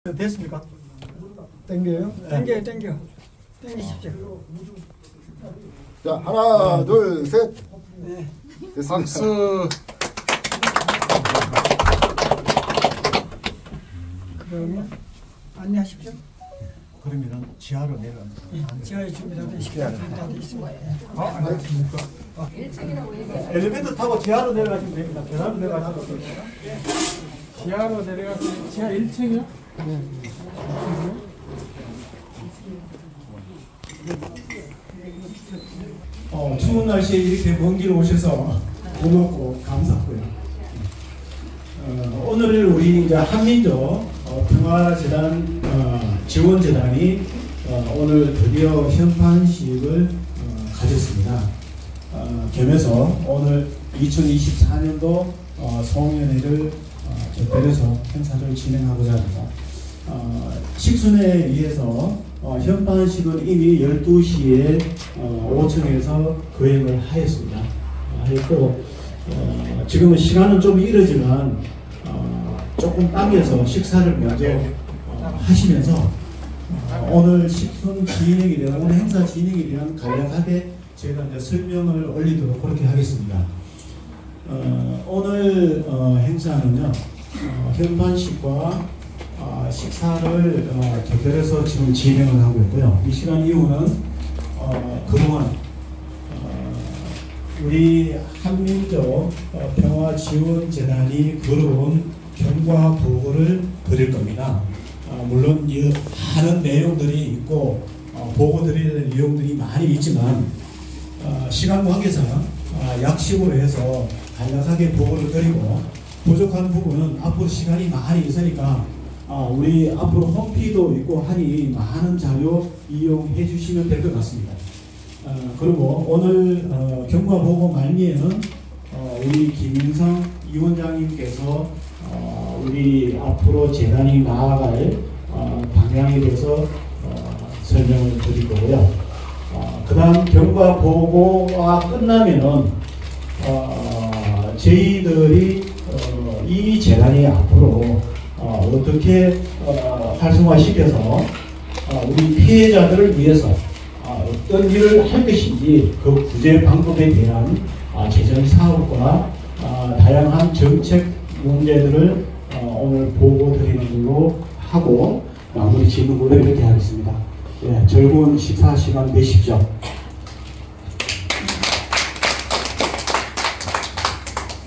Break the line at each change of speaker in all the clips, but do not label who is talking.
됐습니까?
땡겨요?
네. 땡기십시오.
자, 하나, 둘, 셋.
네.
됐습니다.
박수.
그러면 안내하십시오.
그러면 지하로 내려갑니다.
지하에 준비된 식사가 있습니다.
알겠습니까? 엘리베이터 타고 지하로 내려가시면 됩니다. 계단으로 내려가시면 됩니다.
지하로 내려가서 지하 1층이요?
추운 날씨에 이렇게 먼 길 오셔서 고맙고 감사하고요. 오늘 우리 이제 한민족 평화재단 지원재단이 오늘 드디어 현판식을 가졌습니다. 겸해서 오늘 2024년도 송년회를 접별해서 행사를 진행하고자 합니다. 식순에 의해서 현판식은 이미 12시에 5층에서 거행을 하였습니다. 했고 지금은 시간은 좀 이르지만 조금 당겨서 식사를 먼저 하시면서 오늘 식순 진행에 대한 오늘 행사 진행에 대한 간략하게 제가 이제 설명을 올리도록 그렇게 하겠습니다. 오늘 행사는요 현판식과 식사를 개별해서 지금 진행을 하고 있고요. 이 시간 이후는 그동안 우리 한민족 평화지원재단이 걸어온 경과 보고를 드릴 겁니다. 물론 많은 내용들이 있고 보고 드려야 될 내용들이 많이 있지만 시간 관계상 약식으로 해서 간략하게 보고를 드리고 부족한 부분은 앞으로 시간이 많이 있으니까 우리 앞으로 홈피도 있고 하니 많은 자료 이용해 주시면 될 것 같습니다. 그리고 오늘 경과보고 말미에는 우리 김인성 위원장님께서 우리 앞으로 재단이 나아갈 방향에 대해서 설명을 드릴 거고요. 그 다음 경과보고가 끝나면은 저희들이 이 재단이 앞으로 어떻게 활성화시켜서 우리 피해자들을 위해서 어떤 일을 할 것인지 그 구제 방법에 대한 개선 사업과 다양한 정책 문제들을 오늘 보고 드리는 걸로 하고 마무리 짓는 걸로 이렇게 하겠습니다. 예, 즐거운 식사 시간 되십시오.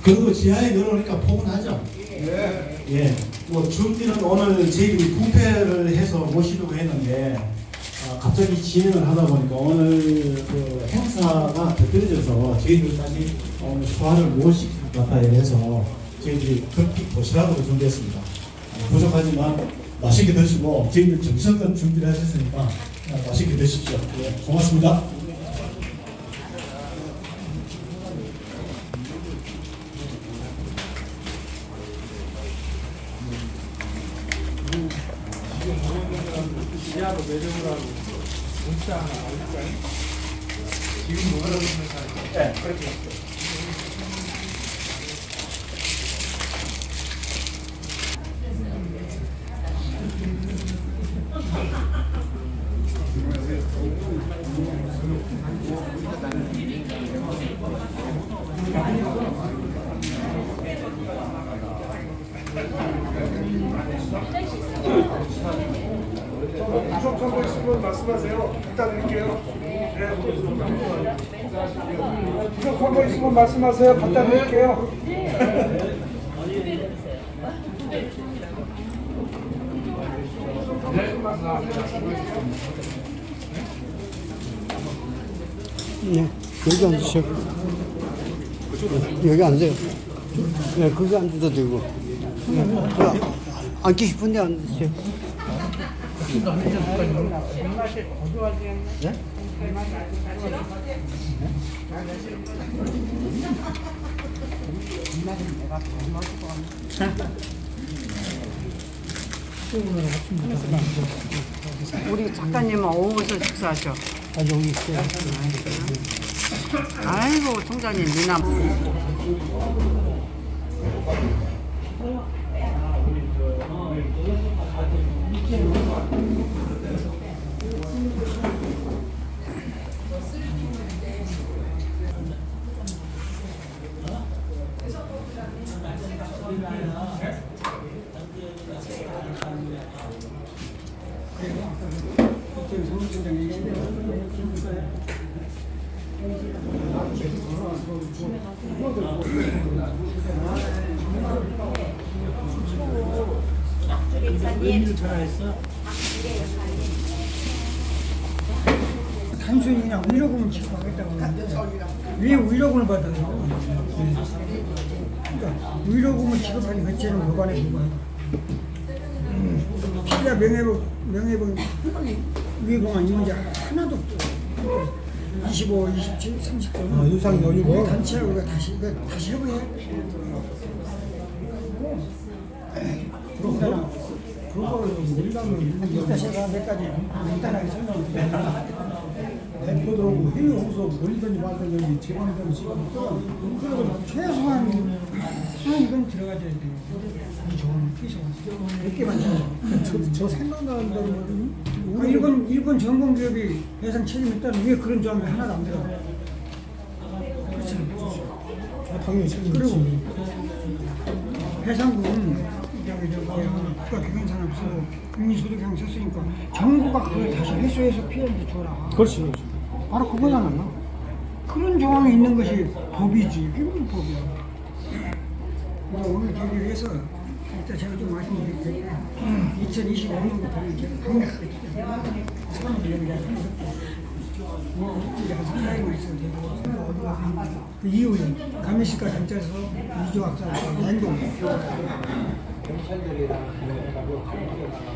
그리고 지하에 내려오니까 포근하죠? 예. 뭐 준비는 오늘 저희들이 뷔페를 해서 모시려고 했는데 갑자기 진행을 하다 보니까 오늘 그 행사가 더뎌져서 저희들까지 오늘 소화를 못 시킬 것 같아요. 해서 저희들이 급히 도시락으로 준비했습니다. 부족하지만 맛있게 드시고 저희들 정성껏 준비를 하셨으니까 맛있게 드십시오. 예, 고맙습니다.
지하로 내려오라고 문자 하나 올릴까요? 지금 뭐라고 하면
네, 그렇게
부족한 거 있으면 말씀하세요. 이따 드릴게요. 부족한 거 있으면 말씀하세요. 갖다 드릴게요.
네, 여기 앉으세요. 여기 앉으세요. 네, 거기 앉아도 되고. 앉기 싶은데 앉으세요. 네?
우리 작가님은 어디서 식사하셔?
여기 있어요.
아이고 총장님 미남.
단순히 그냥 의료금을 지급하겠다고 하는데 왜 의료금을 받아요? 그러니까 의료금을 지급하는 자체는 무관해 불과하다. 피자 명예금 위공한 이 문제 하나도 없죠. 25, 27, 30점
유상 연휴고
단체하고 우리가 다시 해보게. 그러니까
그거를 우리가는
이따 제가 몇 가지 간단하게 설명을 드릴게요.
대표들하고 회의 오서 멀리든지 말든지 제방되는 시간
그래도 최소한 이건 들어가줘야 돼요. 이 조언 최소한 몇 개만 줘.
저 생각나는 대로
일본 전공기업이 해상 책임있다는 왜 그런 조항이 하나도 안 들어가요? 그렇지.
당연히 책임있지.
그리고 해상군 국가기관산업소 국민소득형 썼으니까 정부가 그걸 다시 회수해서 피해를 줘라.
그렇지.
바로 그거잖아요. 그런 조항이 있는 것이 법이지. 그게 무슨 법이야. 오늘 되기 위해서 일단 제가 좀 말씀드릴 테니까 2025년부터는 제가 강력하게 사람을 얘기하는 이제 한 3달만 있어도 되고 그 이후에 감리시가 경찰서 이조학사 연동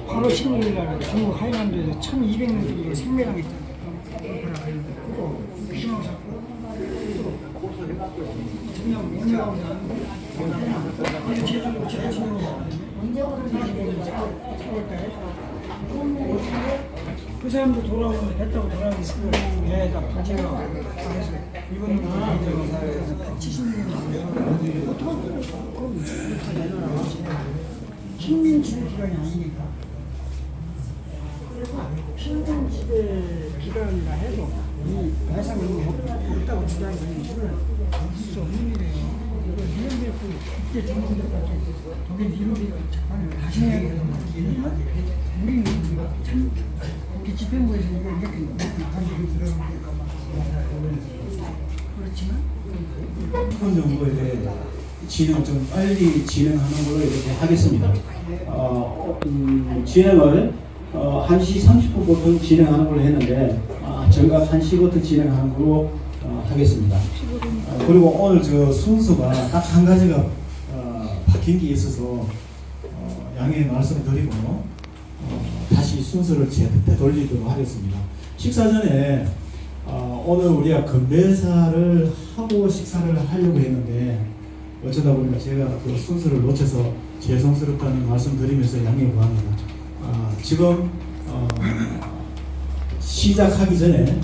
8월 16일 날 중국 하이난도에서 1200명 정도의 생매장 있잖아요. 그리고 피망 사고 그냥 원자하고 제주도 제주도 그 사람도 돌아오는데 배 타고 돌아오는 그 배에다 부지가 해서 일본 놈들이 70명 그럼 식민지배 기간이 아니니까 식민지배 기간이라 해도 이 배상이 없다고 주장하는 이걸 있을 수 없는 일이에요. 이걸 니은들고 국제 전문들까지 독일 니은들이 재판을 다시 해야 되는 거지. 우리는 참 집행부에서 이걸 이렇게 관계를 들어가니까 그렇지만
이번 정부에 대해 진행 좀 빨리 진행하는 걸로 이렇게 하겠습니다. 진행을 1시 30분부터 진행하는 걸로 했는데 정각 1시부터 진행하는 걸로 하겠습니다. 그리고 오늘 저 순서가 딱 한 가지가 바뀐 게 있어서 양해 말씀드리고 다시 순서를 되돌리도록 하겠습니다. 식사 전에 오늘 우리가 건배사를 하고 식사를 하려고 했는데 어쩌다 보니까 제가 그 순서를 놓쳐서 죄송스럽다는 말씀드리면서 양해 구합니다. 지금 시작하기 전에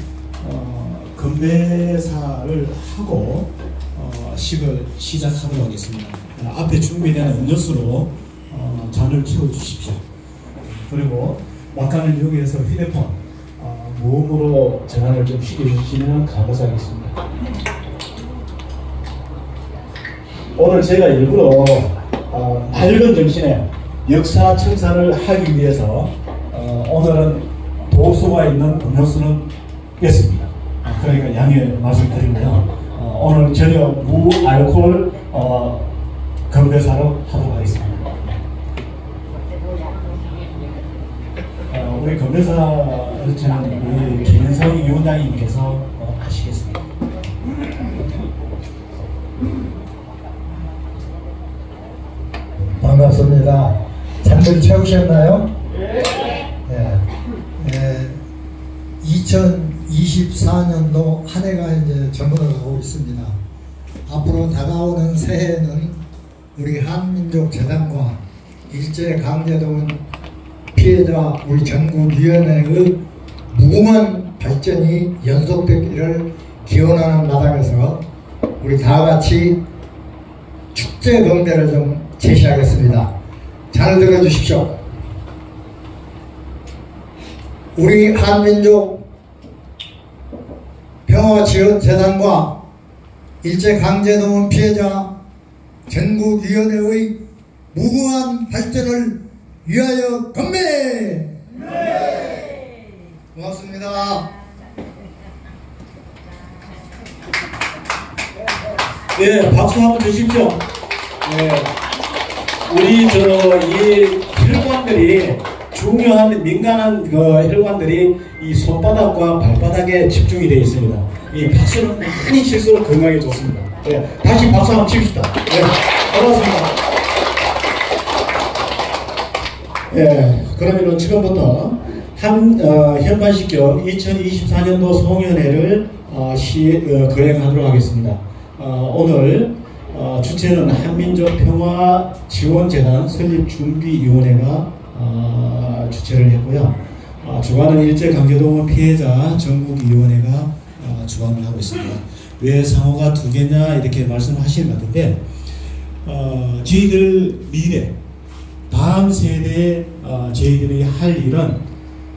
건배사를 하고 식을 시작하도록 하겠습니다. 앞에 준비된 음료수로 잔을 채워주십시오. 그리고 막간을 이용해서 휴대폰 모음으로 전화를 좀 시켜주시면 감사하겠습니다. 오늘 제가 일부러 밝은 정신에 역사 청산을 하기 위해서 오늘은 도수가 있는 음료수는 뺐습니다. 그러니까 양해 말씀드리고요. 오늘 저녁 무알코올 건배사로 하도록 하겠습니다. 우리 건배사 저는 우리 김현성 위원장님께서 하시겠습니다.
반갑습니다. 잔들 채우셨나요? 네. 2024년도 한 해가 이제 저물어 가고 있습니다. 앞으로 다가오는 새해에는 우리 한민족 재단과 일제강제동 피해자 우리 전국위원회의 무궁한 발전이 연속되기를 기원하는 마당에서 우리 다같이 축제 건배를 좀 제시하겠습니다. 잘 들어주십시오. 우리 한민족 평화지원재단과 일제강제동원 피해자 전국위원회의 무궁한 발전을 위하여 건배! 고맙습니다.
네, 박수 한번 주십시오. 네, 우리 이 혈관들이 중요한 민감한 혈관들이 이 손바닥과 발바닥에 집중이 되어 있습니다. 이 박수는 많이 칠수록 건강에 좋습니다. 네, 다시 박수 한번 칩시다. 네, 고맙습니다. 네, 그러면은 지금부터 현관식 겸 2024년도 송년회를 거행하도록 하겠습니다. 오늘 주최는 한민족평화지원재단 설립준비위원회가 주최를 했고요. 주관은 일제강제동원 피해자 전국위원회가 주관을 하고 있습니다. 왜 상호가 두 개냐 이렇게 말씀하시는 것 같은데 저희들 미래 다음 세대에 저희들이 할 일은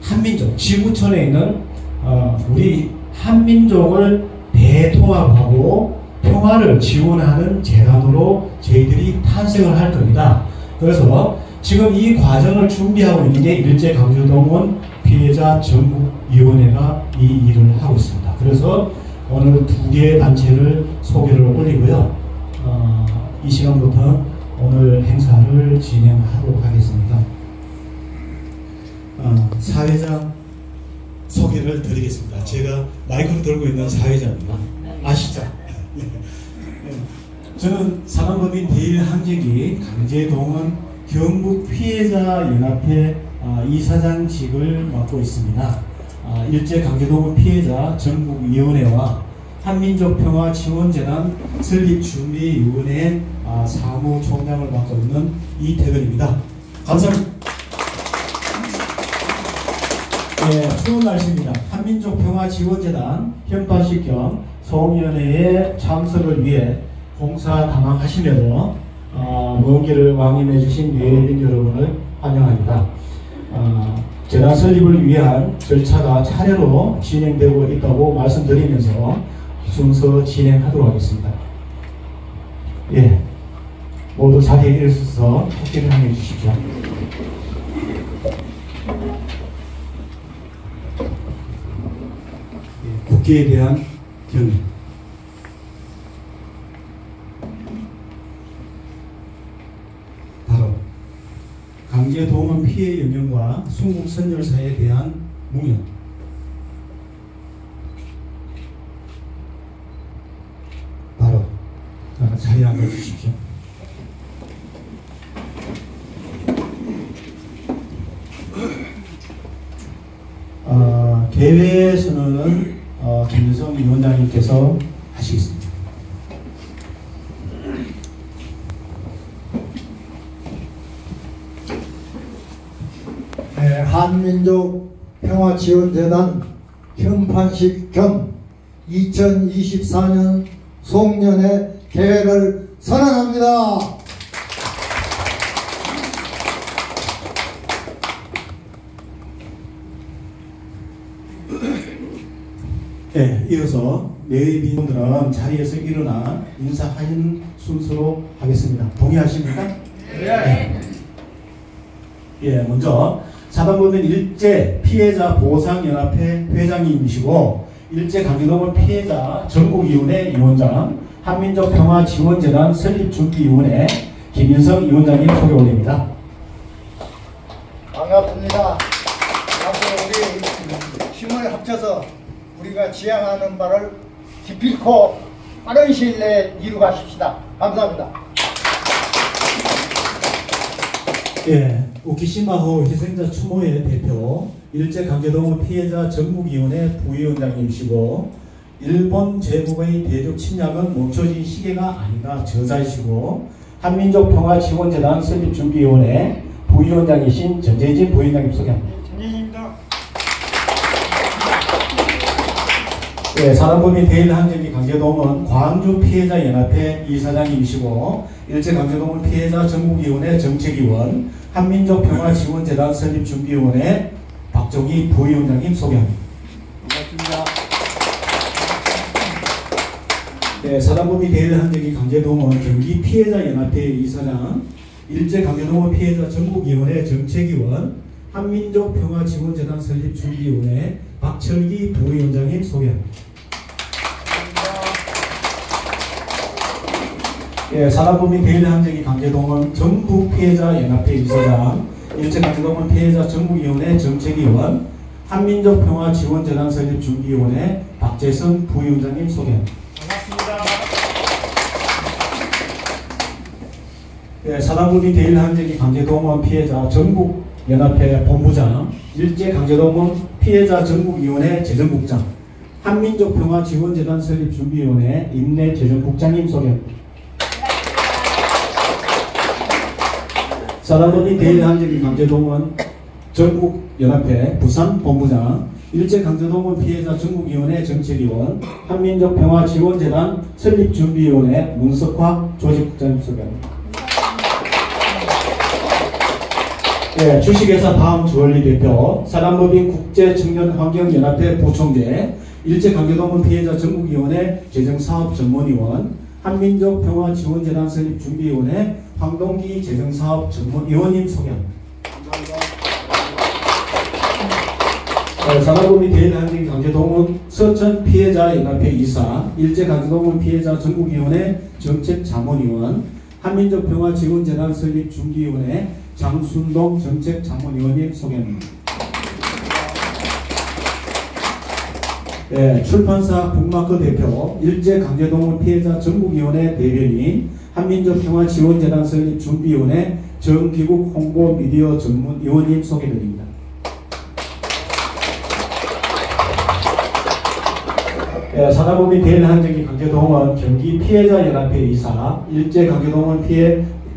한민족 지구촌에 있는 우리 한민족을 대통합하고 평화를 지원하는 재단으로 저희들이 탄생을 할 겁니다. 그래서 지금 이 과정을 준비하고 있는 게 일제강제동원 피해자 전국위원회가 이 일을 하고 있습니다. 그래서 오늘 두 개의 단체를 소개를 올리고요. 이 시간부터 오늘 행사를 진행하도록 하겠습니다. 사회자 소개를 드리겠습니다. 제가 마이크를 들고 있는 사회자입니다. 아시죠? 저는 사단법인 대일항쟁이 강제동원 경북 피해자연합회 이사장직을 맡고 있습니다. 일제강제동원 피해자 전국위원회와 한민족평화지원재단 설립준비위원회 사무총장을 맡고 있는 이태근입니다. 감사합니다. 네, 추운 날씨입니다. 한민족평화지원재단 현판식 겸 송년회에 참석을 위해 공사 담당하시면서 먼 길을 왕임해 주신 예빈 여러분을 환영합니다. 재단 설립을 위한 절차가 차례로 진행되고 있다고 말씀드리면서 순서 진행하도록 하겠습니다. 예, 모두 자리에 일어서서 토끼를 향해 주십시오. 예, 국기에 대한 경의. 강제동원 피해 영향과 순국 선열사에 대한 묵념. 바로 자리에 앉아주십시오. 개회에서는 김윤성 위원장님께서 하시겠습니다.
한민족 평화지원재단 현판식 겸 2024년 송년회 개회를 선언합니다.
네, 이어서 내빈분들은 자리에서 일어나 인사하는 순서로 하겠습니다. 동의하십니까? 네. 예, 먼저 사단법인 일제 피해자 보상연합회 회장님이시고 일제강제동원 피해자 전국위원회 위원장 한민족평화지원재단 설립준비위원회 김윤성 위원장님 소개 올립니다.
반갑습니다. 앞으로 우리 힘을 합쳐서 우리가 지향하는 바를 기필코 빠른 시일 내에 이루가십시다. 감사합니다.
예, 오키시마호 희생자 추모회 대표, 일제강제동원 피해자 전국위원회 부위원장님이시고 일본 제국의 대륙 침략은 멈춰진 시계가 아니다 저자이시고 한민족평화지원재단 설립준비위원회 부위원장이신 전재진 부위원장님 소개합니다.
전재진입니다.
네, 사단법인 대일항쟁이 강제동원 광주 피해자연합회 이사장님이시고 일제강제동원 피해자 전국위원회 정책위원 한민족평화지원재단 설립준비위원회 박종희 부위원장님 소개합니다.
반갑습니다.
네, 사단법인 대일한정기 강제동원 경기 피해자연합회 이사장, 일제강제동원 피해자 전국위원회 정책위원, 한민족평화지원재단 설립준비위원회 박철기 부위원장님 소개합니다. 예, 사단법인 대일한정기 강제동원 전국피해자연합회 이사장, 일제강제동원 피해자 전국위원회 정책위원, 한민족평화지원재단 설립준비위원회 박재성 부위원장님 소개합니다. 예, 사단법인 대일한정기 강제동원 피해자 전국연합회 본부장, 일제강제동원 피해자 전국위원회 재정국장, 한민족평화지원재단 설립준비위원회 임내재정국장님 소개합니다. 사단법인 대일한정기 강제동원 전국연합회 부산본부장, 일제강제동원 피해자 전국위원회 정책위원, 한민족평화지원재단 설립준비위원회 문석화 조직국장님 소개합니다. 네, 주식회사 다음주얼리 대표, 사단법인 국제청년환경연합회 부총재, 일제강제동원 피해자 전국위원회 재정사업전문위원, 한민족평화지원재단 설립준비위원회 황동기 재정사업전문위원님 소개합니다. 네, 사단법인 대일한정기 강제동원 서천 피해자연합회 이사, 일제강제동원 피해자 전국위원회 정책자문위원, 한민족평화지원재단 설립준비위원회 장순동 정책자문위원님 소개합니다. 네, 출판사 북마크 대표, 일제강제동원 피해자 전국위원회 대변인, 한민족평화지원재단 설립준비위원회 정기국 홍보미디어 전문위원님 소개드립니다. 네, 사단법인 대일한정기 강제동원 경기 피해자연합회 이사, 일제강제동원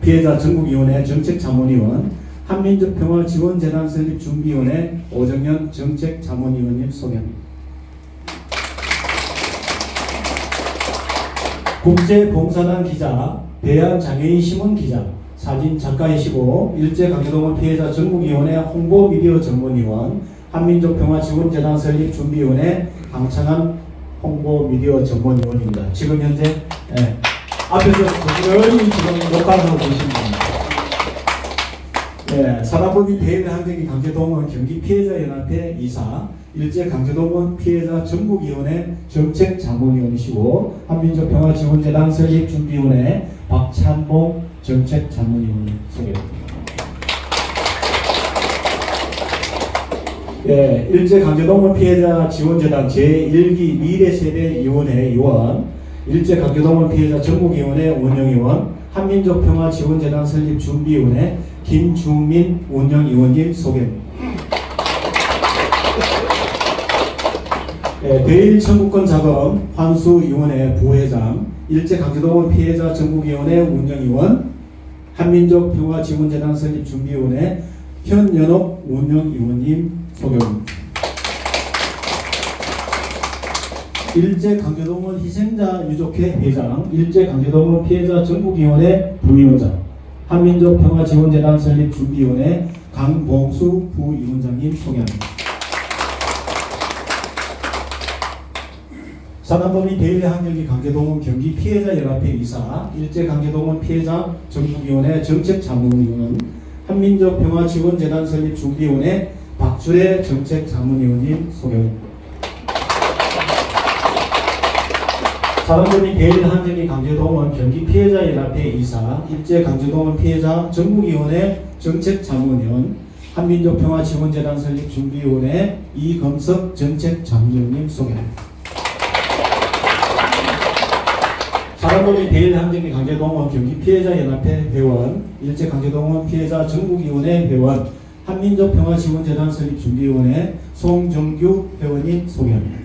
피해자 전국위원회 정책자문위원, 한민족평화지원재단 설립준비위원회 오정현 정책자문위원님 소개합니다. 국제봉사단 기자, 대한장애인 신문 기자, 사진작가이시고 일제강제동원 피해자 전국위원회 홍보미디어 전문위원, 한민족평화지원재단 설립준비위원회 강창한 홍보미디어 전문위원입니다. 지금 현재 앞에서 부지런히 지금 녹화하고 계십니다. 네, 사단법인 대일한정기 강제동원 경기 피해자연합회 이사, 일제강제동원 피해자 전국위원회 정책자문위원이시고, 한민족평화지원재단 설립준비위원회 박찬봉 정책자문위원님 소개합니다. 네, 일제강제동원 피해자 지원재단 제1기 미래세대위원회 위원, 일제강제동원 피해자 전국위원회 운영위원, 한민족평화지원재단 설립준비위원회 김중민 운영위원님 소개합니다. 네, 대일청구권자금 환수위원회 부회장, 일제강제동원 피해자 전국위원회 운영위원, 한민족평화지원재단 설립준비위원회 현연옥 운영위원님 소개합니다. 일제강제동원 희생자 유족회 회장, 일제강제동원 피해자 전국위원회 부위원장, 한민족평화지원재단 설립준비위원회 강봉수 부위원장님 소개합니다. 사단법인 대일한정기 강제동원 경기 피해자연합회 이사, 일제강제동원 피해자 전국위원회 정책자문위원, 한민족평화지원재단 설립준비위원회 박주래 정책자문위원님 소개합니다. 사단법인 대일한정기 강제동원 경기 피해자연합회 이사, 일제강제동원 피해자 전국위원회 정책자문위원, 한민족평화지원재단 설립준비위원회 이검석 정책자문위원님 소개합니다. 사단법인 대일한정기 강제동원 경기 피해자연합회 회원, 일제강제동원 피해자 전국위원회 회원, 한민족평화지원재단 설립준비위원회 송정규 회원님 소개합니다.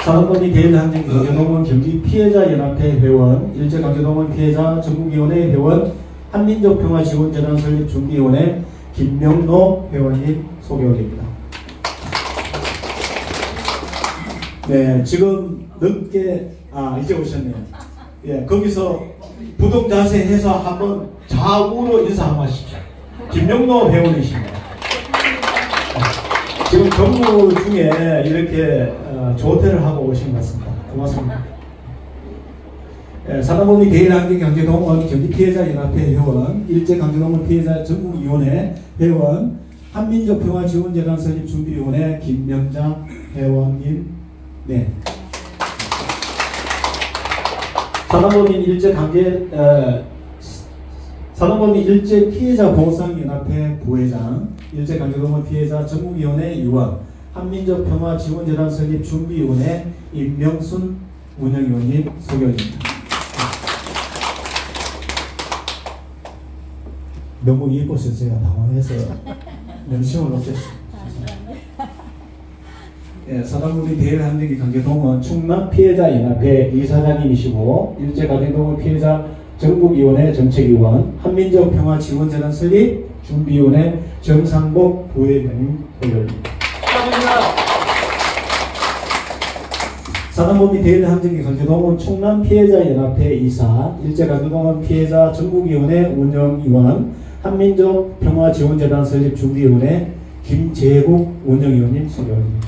사단법인 대일한정기 강제동원 경기 피해자연합회 회원, 일제강제동원 피해자 전국위원회 회원, 한민족평화지원재단 설립준비위원회 김명노 회원님 소개드립니다. 네, 지금 늦게 이제 오셨네요. 예, 거기서 부동자세 해서 한번 좌우로 인사 한번 하십시오. 김용노 회원이십니다. 지금 근무 중에 이렇게 조퇴를 하고 오신 것 같습니다. 고맙습니다. 사단법인 대일환경경제동원 경기피해자연합회 회원, 일제강제동원 피해자 전국위원회 회원, 한민족평화지원재단 설립준비위원회 김명장 회원님. 네. 사단법인 일제피해자보상연합회 부회장, 일제강제동원 피해자 전국위원회 위원, 한민족평화지원재단 설립준비위원회 임명순 운영위원님 소개합니다. 너무 이뻐서 제가 당황해서 명심을 못했습니다. 예, 사단법인 대일환경기 강제동원 충남피해자연합회 이사장님이시고 일제강제동원 피해자 전국위원회 정책위원, 한민족평화지원재단 설립 준비위원회 정상복 부회장님 소개합니다. 사단법인 대일환경기 강제동원 충남피해자연합회 이사, 일제강제동원 피해자 전국위원회 운영위원, 한민족평화지원재단 설립준비위원회 김재국 운영위원님 소개합니다.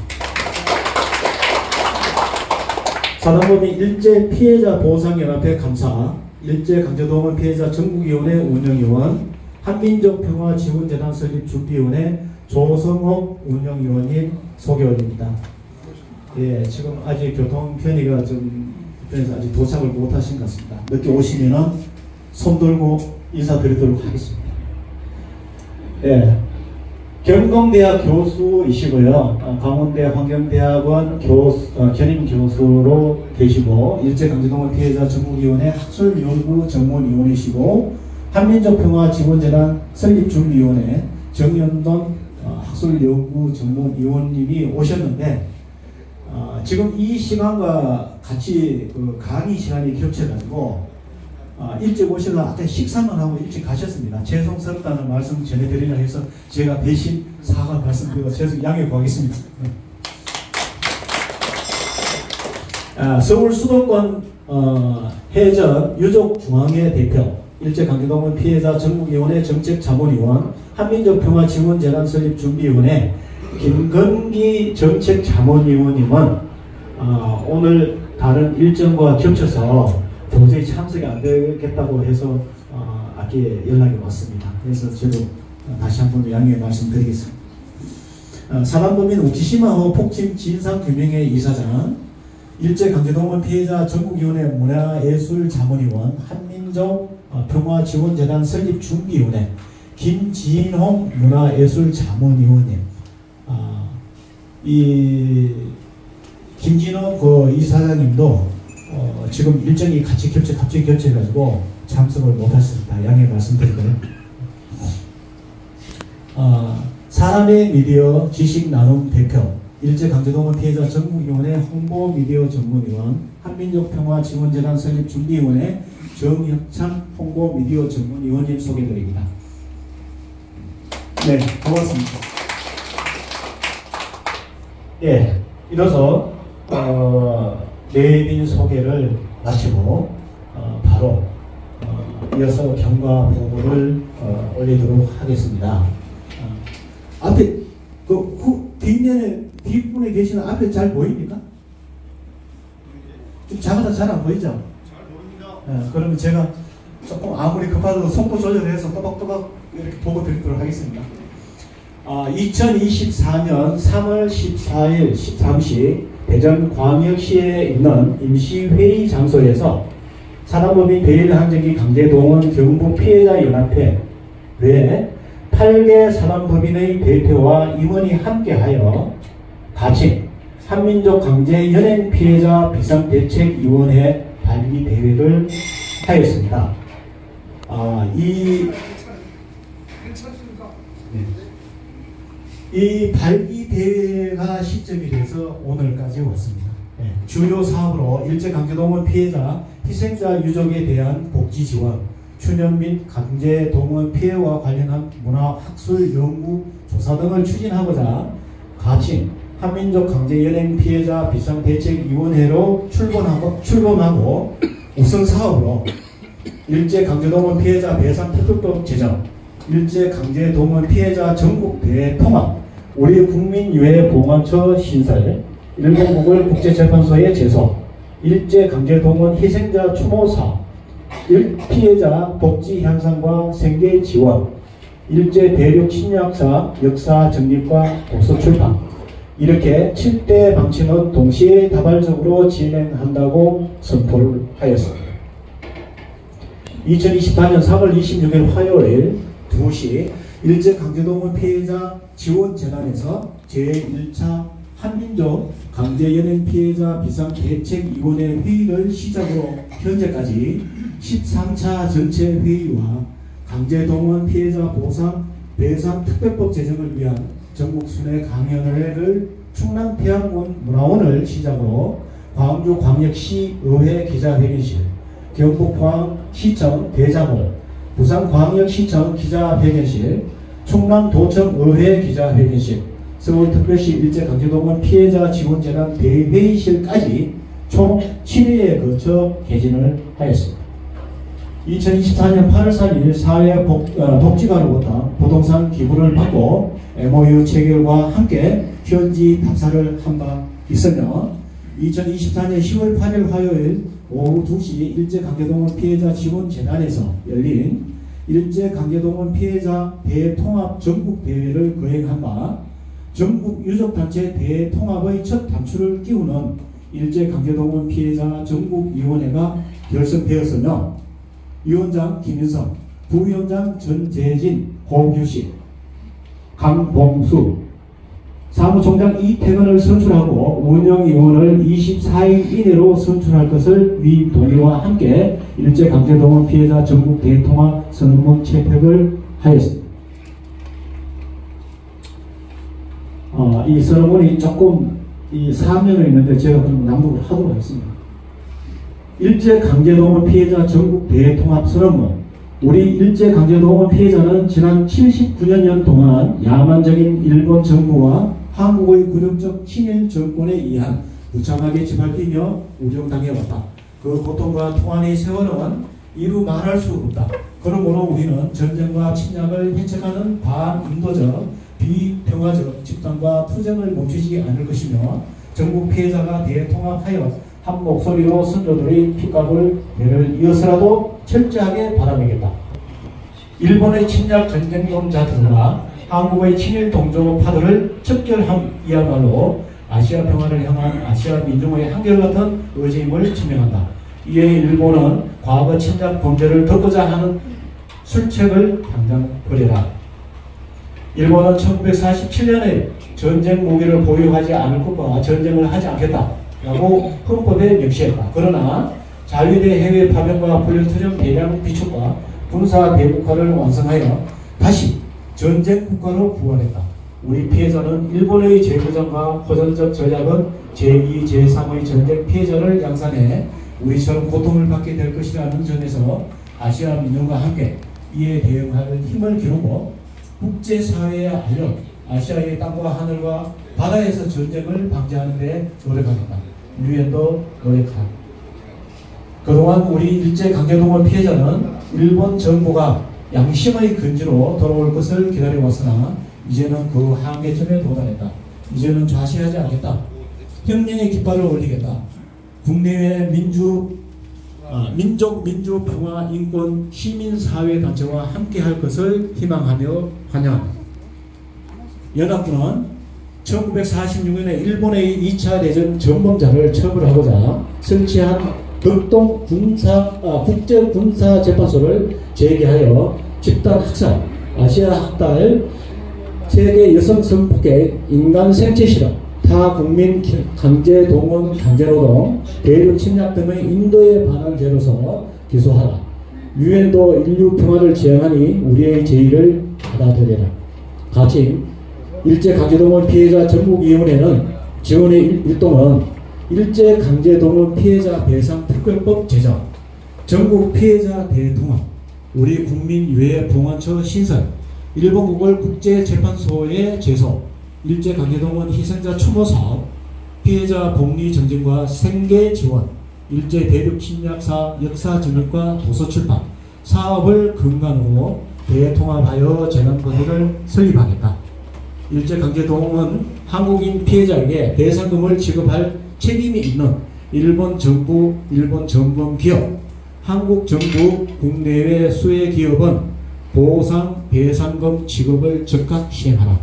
사단법인 일제피해자보상연합회 감사, 일제강제동원 피해자 전국위원회 운영위원, 한민족평화지원재단 설립준비위원회 조성옥 운영위원님 소개합니다. 예, 지금 아직 교통 편의가 좀 불편해서 아직 도착을 못하신 것 같습니다. 늦게 오시면은 손 들고 인사드리도록 하겠습니다. 예, 경동대학 교수이시고요. 강원대 환경대학원 견임 교수로 계시고 일제강제동원 피해자 전국위원회 학술연구 전문위원이시고 한민족평화지원재단 설립준비위원회 정연돈 학술연구 전문위원님이 오셨는데 지금 이 시간과 같이 그 강의 시간이 겹쳐가지고 일찍 오시려고 아까 식사만 하고 일찍 가셨습니다. 죄송스럽다는 말씀 전해드리려 해서 제가 대신 사과 말씀드리고 죄송 양해 구하겠습니다. 서울 수도권 해전 유족중앙회 대표, 일제강제동원 피해자 전국위원회 정책자문위원, 한민족평화지원재단 설립준비위원회 김건기 정책자문위원님은 오늘 다른 일정과 겹쳐서 도저히 참석이 안 되겠다고 해서 아까 연락이 왔습니다. 그래서 저도 다시 한번 양해 말씀드리겠습니다. 사단법인 우키시마호 폭침 진상규명회 이사장, 일제강제동원 피해자 전국위원회 문화예술자문위원, 한민족평화지원재단 설립준비위원회 김진홍 문화예술자문위원님, 이 김진홍 그 이사장님도 지금 일정이 같이 갑자기 겹쳐가지고 참석을 못했습니다. 양해 말씀드리고요. 사람의 미디어 지식나눔 대표, 일제강제동원 피해자 전국위원회 홍보미디어 전문위원, 한민족평화지원재단 설립준비위원회 정혁찬 홍보미디어 전문위원님 소개드립니다. 네, 고맙습니다. 예, 이로써 내빈 소개를 마치고 바로 이어서 경과 보고를 올리도록 하겠습니다. 앞에 뒷분에 계시는 앞에 잘 보입니까? 좀 작아서 잘 안 보이죠? 잘 보입니다. 그러면 제가 조금 아무리 급하더라도 속도 조절해서 또박또박 이렇게 보고 드리도록 하겠습니다. 2024년 3월 14일 13시 대전광역시에 있는 임시회의 장소에서 사단법인 대일항쟁기 강제동원 경부피해자연합회 외 8개 사단법인의 대표와 임원이 함께하여 가칭 한민족강제연행피해자 비상대책위원회 발기대회를 하였습니다. 이 발기대회가 시점이 돼서 오늘까지 왔습니다. 주요 사업으로 일제강제동원 피해자, 희생자 유족에 대한 복지 지원, 추년 및 강제동원 피해와 관련한 문화학술 연구 조사 등을 추진하고자 가칭 한민족강제연행 피해자 비상대책위원회로 출범하고 우선 사업으로 일제강제동원 피해자 배상 특별법 제정, 일제강제동원 피해자 전국 대통합, 우리 국민유해봉헌처 신설, 일본국을 국제재판소에 제소, 일제강제동원 희생자 추모 사업, 피해자 복지 향상과 생계 지원, 일제 대륙 침략사 역사 정립과 도서 출판, 이렇게 7대 방침은 동시에 다발적으로 진행한다고 선포를 하였습니다. 2024년 3월 26일 화요일 2시 일제강제동원 피해자 지원재단에서 제1차 한민족 강제연행 피해자 비상대책위원회 회의를 시작으로 현재까지 13차 전체 회의와 강제동원 피해자 보상 배상 특별법 제정을 위한 전국 순회 강연회를 충남 태양문 문화원을 시작으로 광주 광역시 의회 기자회견실, 경북 포항시청 대자몰, 부산 광역시청 기자회견실, 충남 도청 의회 기자회견실, 서울특별시 일제강제동원 피해자 지원재단 대회의실까지 총 7회에 거쳐 개진을 하였습니다. 2024년 8월 3일 사회복지관으로부터 부동산 기부를 받고 MOU 체결과 함께 현지 답사를 한 바 있으며 2024년 10월 8일 화요일 오후 2시 일제강제동원 피해자 지원재단에서 열린 일제강제동원 피해자 대통합 전국대회를 거행한 바 전국유족단체 대통합의 첫 단추를 끼우는 일제강제동원 피해자 전국위원회가 결성되었으며 위원장 김윤성, 부위원장 전재진, 홍규식, 강봉수, 사무총장 이태근을 선출하고 운영위원을 24일 이내로 선출할 것을 위 동의와 함께 일제강제동원 피해자 전국 대통합 선언문 채택을 하였습니다. 이 선언문이 조금 사면에 있는데 제가 좀 낭독을 하도록 하겠습니다. 일제강제동원 피해자 전국 대통합 선언문. 우리 일제강제동원 피해자는 지난 79년 동안 야만적인 일본 정부와 한국의 굴욕적 친일 정권에 의한 무참하게 짓밟히며 우정당해왔다. 그 고통과 통한의 세월은 이루 말할 수 없다. 그러므로 우리는 전쟁과 침략을 회책하는 반인도적 비평화적 집단과 투쟁을 멈추지 않을 것이며 전국 피해자가 대통합하여 한 목소리로 선조들의 핏값을 배를 이어서라도 철저하게 받아내겠다. 일본의 침략 전쟁론자들과 한국의 친일 동조파들을 척결함이야말로 아시아 평화를 향한 아시아 민중의 한결같은 의지임을 증명한다. 이에 일본은 과거 침략 범죄를 덮고자 하는 술책을 당장 버려라. 일본은 1947년에 전쟁 무기를 보유하지 않을 것과 전쟁을 하지 않겠다라고 헌법에 명시했다. 그러나 자위대 해외 파병과 훈련투쟁 대량 비축과 군사 대국화를 완성하여 다시 전쟁 국가로 부활했다. 우리 피해자는 일본의 재무장과 호전적 전략은 제2, 제3의 전쟁 피해자를 양산해 우리처럼 고통을 받게 될 것이라는 점에서 아시아 민족과 함께 이에 대응할 힘을 기르고 국제사회에 알려 아시아의 땅과 하늘과 바다에서 전쟁을 방지하는 데 노력하겠다. 유엔도 노력하라. 그동안 우리 일제강제동원 피해자는 일본 정부가 양심의 근지로 돌아올 것을 기다려왔으나 이제는 그 한계점에 도달했다. 이제는 좌시하지 않겠다. 혁명의 깃발을 올리겠다. 국내외 민족, 민주, 평화, 인권, 시민사회단체와 함께할 것을 희망하며 환영합니다. 연합군은 1946년에 일본의 2차 대전 전범자를 처벌하고자 설치한 덕동 국제군사재판소를 재개하여 집단 학살, 아시아 학달, 세계 여성 성폭행, 인간 생체 실험, 타국민 강제동원, 강제노동, 대륙 침략 등의 인도에 관한 죄로서 기소하라. 유엔도 인류 평화를 지향하니 우리의 제의를 받아들여라. 같이 일제강제동원 피해자 전국위원회는 지원의 일동은 일제강제동원 피해자 배상 특별법 제정, 전국 피해자 대통합, 우리 국민유해봉헌처 신설, 일본국을 국제재판소에 제소, 일제강제동원 희생자 추모 사업, 피해자 복리 정진과 생계 지원, 일제 대륙 침략사 역사 정립과 도서 출판 사업을 근간으로 대통합하여 재난본부를 설립하겠다. 일제강제동은 한국인 피해자에게 배상금을 지급할 책임이 있는 일본 정부, 일본 전범기업, 한국 정부 국내외 수혜 기업은 보상 배상금 지급을 즉각 시행하라.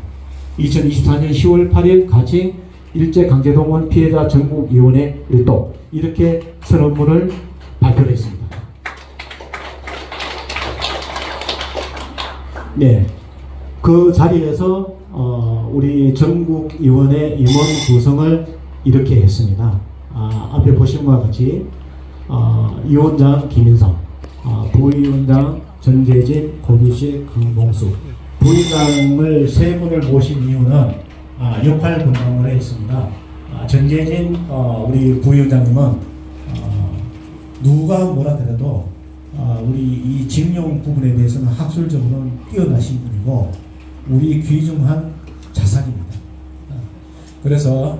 2024년 10월 8일 가칭 일제강제동원 피해자 전국위원회 일동 이렇게 선언문을 발표를 했습니다. 네, 그 자리에서 우리 전국위원회 임원 구성을 이렇게 했습니다. 앞에 보신 것과 같이 위원장 김인성, 부위원장 전재진, 고규식, 강봉수, 부위장을 세 분을 모신 이유는 역할 분담을 했습니다. 전재진 우리 부위원장님은 누가 뭐라 그래도 우리 이 징용 부분에 대해서는 학술적으로는 뛰어나신 분이고 우리 귀중한 자산입니다. 그래서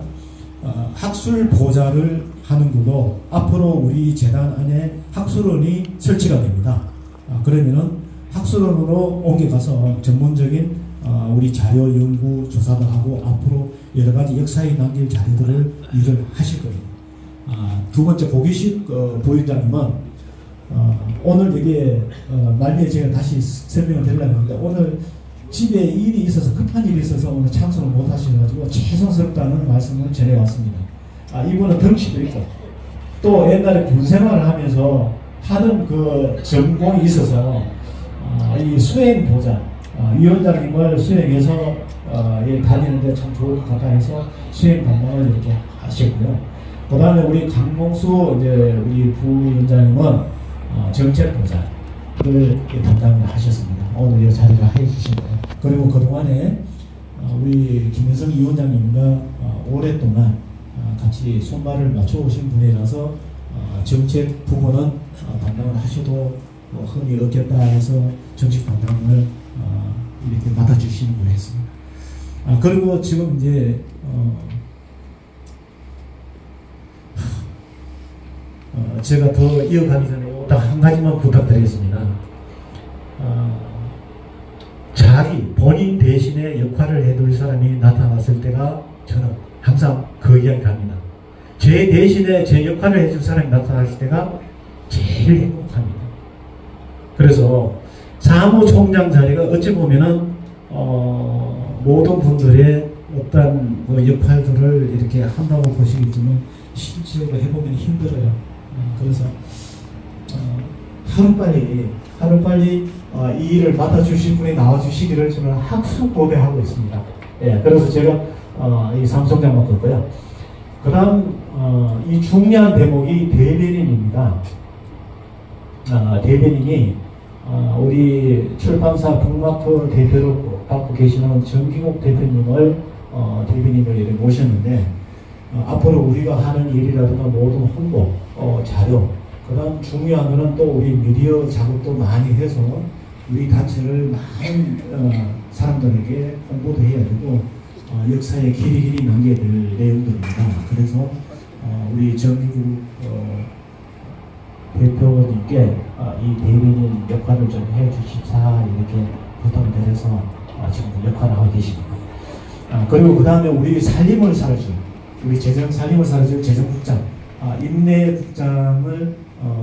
학술 보좌를 하는 걸로 앞으로 우리 재단 안에 학술원이 설치가 됩니다. 그러면은 학술원으로 옮겨가서 전문적인 우리 자료 연구 조사도 하고 앞으로 여러 가지 역사에 남길 자료들을 일을 하실 겁니다. 두 번째 고규식 부위원장님은 오늘 여기에 말미에 제가 다시 설명을 드리려고 합니다. 오늘 집에 일이 있어서 급한 일이 있어서 오늘 참석을 못 하셔가지고 죄송스럽다는 말씀을 전해왔습니다. 이분은 덩치도 있고 또 옛날에 군생활을 하면서 하던 그 전공이 있어서 이 수행보좌 위원장님을 수행해서 다니는데 참 좋을 것 같아 해서 수행 담당을 이렇게 하셨고요. 그 다음에 우리 강봉수 이제 우리 부위원장님은 정책보좌를 담당을 하셨습니다. 오늘 이 자리를 해주신 거예요. 그리고 그동안에 우리 김현성 위원장님과 오랫동안 같이 손발을 맞춰오신 분이라서 정책 부분은 담당을 하셔도 흠이 없겠다 해서 정책 담당을 이렇게 맡아주시는 걸 했습니다. 그리고 지금 이제 제가 더 이어가기 전에 딱 한 가지만 부탁드리겠습니다. 자기 본인 대신에 역할을 해둘 사람이 나타났을 때가 저는 항상 그 이야기 합니다. 제 대신에 제 역할을 해줄 사람이 나타났을 때가 제일 행복합니다. 그래서 사무총장 자리가 어찌 보면은 모든 분들의 어떤 그 역할들을 이렇게 한다고 보시겠지만 실제로 해보면 힘들어요. 그래서 하루빨리 이 일을 맡아주실 분이 나와주시기를 저는 학수 고대하고 있습니다. 예, 그래서 제가 이 사무총장 맡았고요. 그 다음 이 중요한 대목이 대변인입니다. 대변인이 우리 출판사 북마크 대표로 맡고 계시는 정기국 대표님을 대변인을 이렇게 모셨는데 앞으로 우리가 하는 일이라든가 모든 홍보, 자료, 그 다음 중요한 거는 또 우리 미디어 작업도 많이 해서 우리 단체를 많은 사람들에게 홍보도 해야 되고 역사에 길이 남겨야 될 내용들입니다. 그래서 우리 정기국 대표님께 이 대변인 역할을 좀 해주십사 이렇게 부탁을 드려서 지금 역할을 하고 계십니다. 그리고 그 다음에 우리 살림을 살아줄 우리 재정살림을 살아줄 재정국장 임내국장을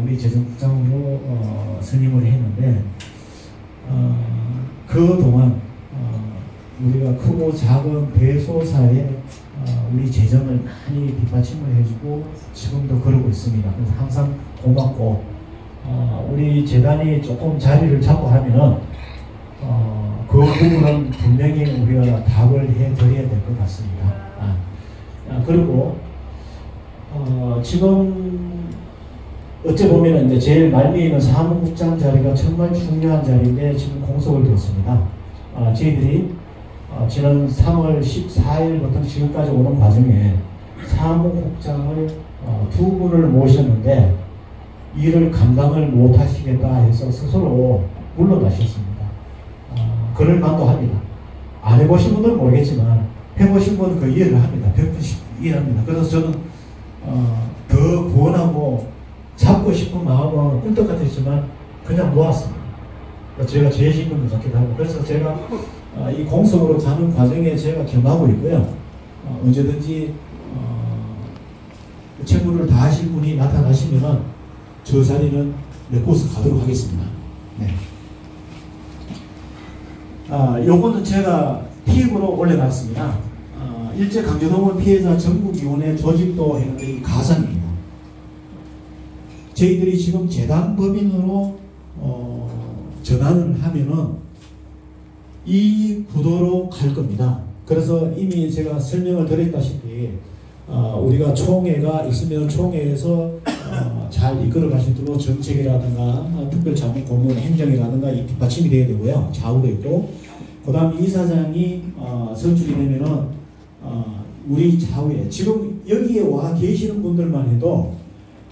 우리 재정국장으로 선임을 했는데 그동안 우리가 크고 작은 대소사에 우리 재정을 많이 뒷받침을 해주고 지금도 그러고 있습니다. 그래서 항상 고맙고 우리 재단이 조금 자리를 잡고 하면은 그 부분은 분명히 우리가 답을 해드려야 될 것 같습니다. 그리고 지금 어째 보면 이제 제일 말미에 있는 사무국장 자리가 정말 중요한 자리인데 지금 공석을 뒀습니다. 저희들이 지난 3월 14일부터 지금까지 오는 과정에 사무국장을 두 분을 모셨는데 일을 감당을 못 하시겠다 해서 스스로 물러나셨습니다. 그럴 만도 합니다. 안 해보신 분들은 모르겠지만 해보신 분은 그 이해를 합니다. 100% 이해합니다. 그래서 저는 더 구원하고 잡고 싶은 마음은 꿀떡 같았지만 그냥 놓았습니다. 제가 죄의식금도 잡기도 하고 그래서 제가 이 공석으로 가는 과정에 제가 겸하고 있고요. 언제든지 채무를 다 하실 분이 나타나시면은 저 자리는 메꿔서 가도록 하겠습니다. 네. 요거는 제가 팁으로 올려놨습니다. 일제강제동원 피해자 전국위원회 조직도 했는데 이 가상입니다. 저희들이 지금 재단법인으로 전환을 하면은 이 구도로 갈 겁니다. 그래서 이미 제가 설명을 드렸다시피 우리가 총회가 있으면 총회에서 잘 이끌어갈 수 있도록 정책이라든가 특별자문고문 행정이라든가 이 뒷받침이 되어야 되고요. 좌우도 있고 그 다음 이사장이 선출이 되면은 우리 좌우에 지금 여기에 와 계시는 분들만 해도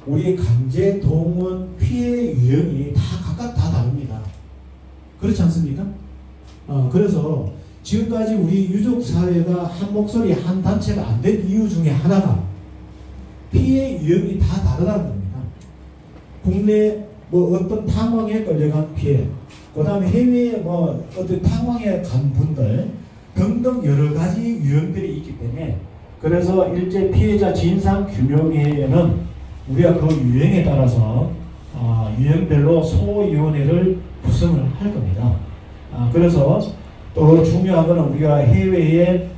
우리의 강제 동원 피해 유형이 다 각각 다 다릅니다. 그렇지 않습니까? 그래서 지금까지 우리 유족사회가 한 목소리 한 단체가 안 된 이유 중에 하나가 피해 유형이 다 다르다는 겁니다. 국내 뭐 어떤 탕왕에 끌려간 피해, 그 다음에 해외에 뭐 어떤 탕왕에 간 분들 등등 여러 가지 유형들이 있기 때문에 그래서 일제 피해자 진상 규명회에는 우리가 그 유형에 따라서 유형별로 소위원회를 구성을 할 겁니다. 그래서 또 중요한 것은 우리가 해외에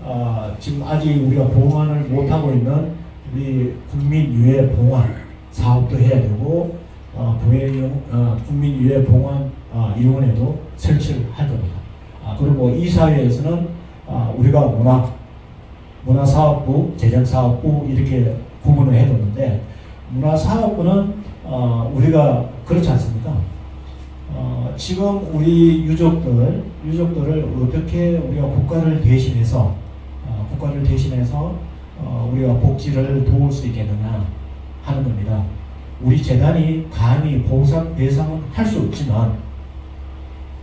지금 아직 우리가 봉환을 못하고 있는 우리 국민유해 봉환 사업도 해야 되고 국민유해 봉환 위원회도 설치를 할 겁니다. 그리고 이 사회에서는 우리가 문화사업부, 재정사업부 이렇게 구분을 해뒀는데 문화사업부는 우리가 그렇지 않습니까? 지금 우리 유족들을 어떻게 우리가 국가를 대신해서 우리가 복지를 도울 수 있겠느냐 하는 겁니다. 우리 재단이 감히 보상 배상은 할 수 없지만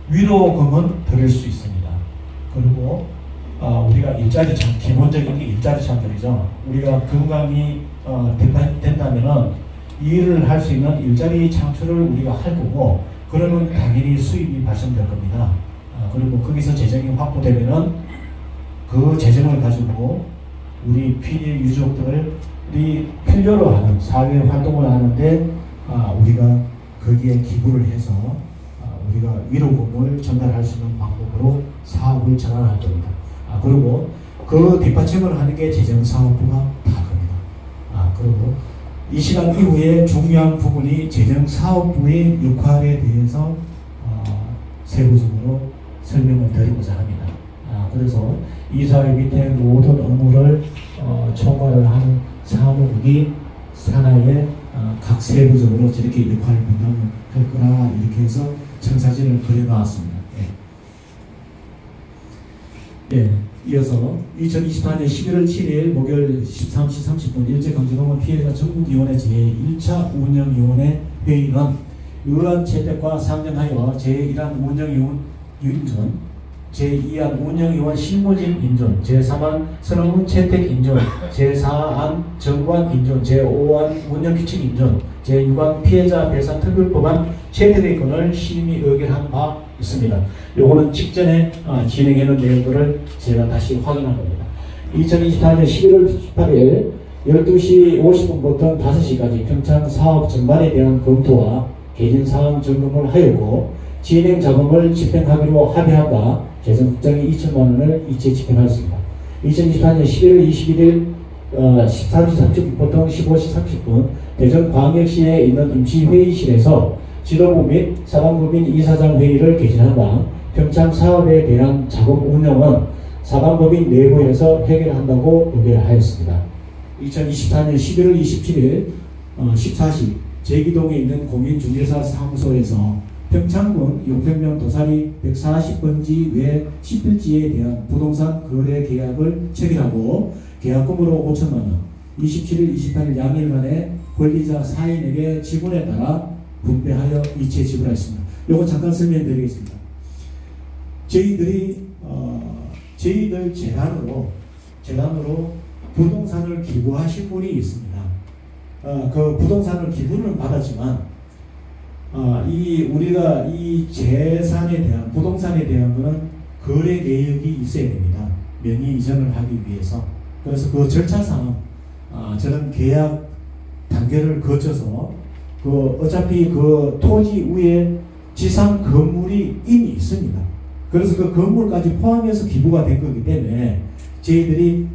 위로금은 드릴 수 있습니다. 그리고 우리가 일자리 창 기본적인 게 일자리 창출이죠. 우리가 건강이 된다면은 일을 할 수 있는 일자리 창출을 우리가 할 거고 그러면 당연히 수입이 발생될 겁니다. 그리고 거기서 재정이 확보되면은 그 재정을 가지고 우리 피해 유족들이 필요로 하는 사회 활동을 하는데 우리가 거기에 기부를 해서 우리가 위로금을 전달할 수 있는 방법으로 사업을 전환할 겁니다. 그리고 그 뒷받침을 하는 게 재정사업부가 다 겁니다. 그리고 이 시간 이후에 중요한 부분이 재정사업부의 역할에 대해서 세부적으로 설명을 드리고자 합니다. 그래서 이사회 밑에 모든 업무를 총괄을 하는 사무국이 산하에 각 세부적으로 저렇게 역할을 분담할 거라 이렇게 해서 청사진을 그려놨습니다. 예, 이어서 2024년 11월 7일 목요일 13시 30분 일제강제동원 피해자 전국위원회 제1차 운영위원회 회의는 의안 채택과 상정하여 제1안 운영위원 인준, 제2안 운영위원 실무진 인준, 제3안 선언문 채택 인준, 제4안 정관 인준, 제5안 운영규칙 인준, 제6안 피해자 배상 특별법안 채택의건을 심의 의결한 바 있습니다. 요거는 직전에 진행하는 내용들을 제가 다시 확인한 겁니다. 2024년 11월 18일 12시 50분부터 5시까지 평창 사업 전반에 대한 검토와 개진사항 점검을 하였고 진행 자금을 집행하기로 합의한 바 재정 국장이 2천만 원을 이체 집행하였습니다. 2024년 11월 21일 13시 30분부터 15시 30분 대전광역시에 있는 임시회의실에서 지도부 및 사방법인 이사장 회의를 개진한 바 평창 사업에 대한 자금 운영은 사방법인 내부에서 해결한다고 의결하였습니다. 2024년 11월 27일 14시 제기동에 있는 공인중개사 사무소에서 평창군 용평면 도사리 140번지 외 10필지에 대한 부동산 거래 계약을 체결하고 계약금으로 5천만원 27일 28일 양일간에 권리자 4인에게 지분에 따라 분배하여 이체 지불하였습니다. 요거 잠깐 설명드리겠습니다. 저희들 재단으로 부동산을 기부하신 분이 있습니다. 그 부동산을 기부를 받았지만 우리가 이 재산에 대한, 부동산에 대한 거는 거래 내역이 있어야 됩니다. 명의 이전을 하기 위해서. 그래서 그 절차상 저는 계약 단계를 거쳐서 어차피 그 토지 위에 지상 건물이 이미 있습니다. 그래서 그 건물까지 포함해서 기부가 된 거기 때문에 저희들이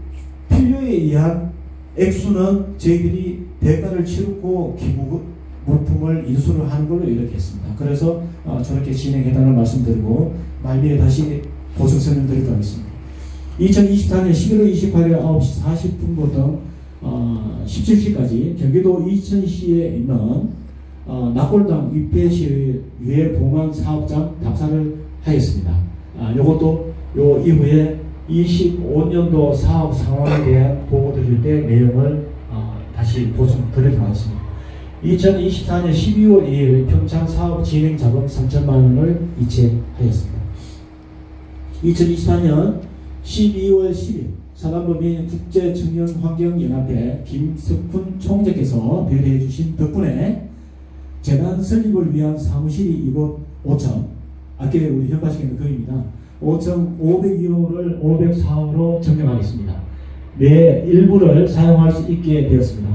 필요에 의한 액수는 저희들이 대가를 치르고 기부 물품을 인수를 하는 걸로 이렇게 했습니다. 그래서 저렇게 진행했다는 말씀드리고 말미에 다시 보충 설명드리도록 하겠습니다. 2024년 11월 28일 9시 40분부터 17시까지 경기도 이천시에 있는 낙골당 위패시 유해 봉안 사업장 답사를 하였습니다. 이것도 요 이후에 25년도 사업 상황에 대한 보고 드릴 때 내용을 다시 보충 드리도록 하겠습니다. 2024년 12월 2일 평창 사업 진행 자금 3천만 원을 이체하였습니다. 2024년 12월 10일 사단법인 국제청년환경연합회 김석훈 총재께서 배려해 주신 덕분에 재단 설립을 위한 사무실이 이곳 5천, 아까 우리 현가시키는 거입니다. 5,502호를 504호로 점령하겠습니다. 내 일부를 사용할 수 있게 되었습니다.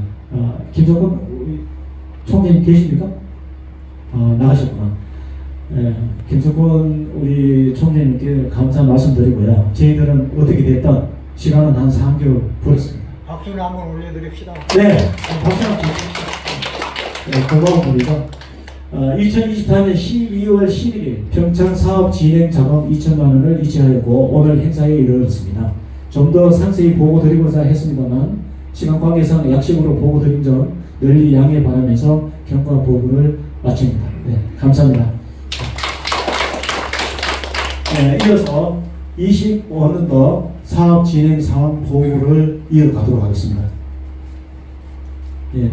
김석훈 총재님 계십니까? 나가셨구나. 김석훈 우리 총재님께 감사 말씀드리고요. 저희들은 어떻게 됐든 시간은 한 3개월 벌었습니다.
박수를 한번 올려드립시다.
네, 박수 한번 주십시오. 네, 고마운 분이죠. 2024년 12월 11일 평창 사업 진행 자금 2천만 원을 이체하였고 오늘 행사에 이르렀습니다. 좀 더 상세히 보고 드리고자 했습니다만 시간 관계상 약식으로 보고 드린 점 널리 양해 바라면서 경과 보고를 마칩니다. 네, 감사합니다. 네, 이어서 25년도 사업 진행 상황 보고를 이어가도록 하겠습니다. 네,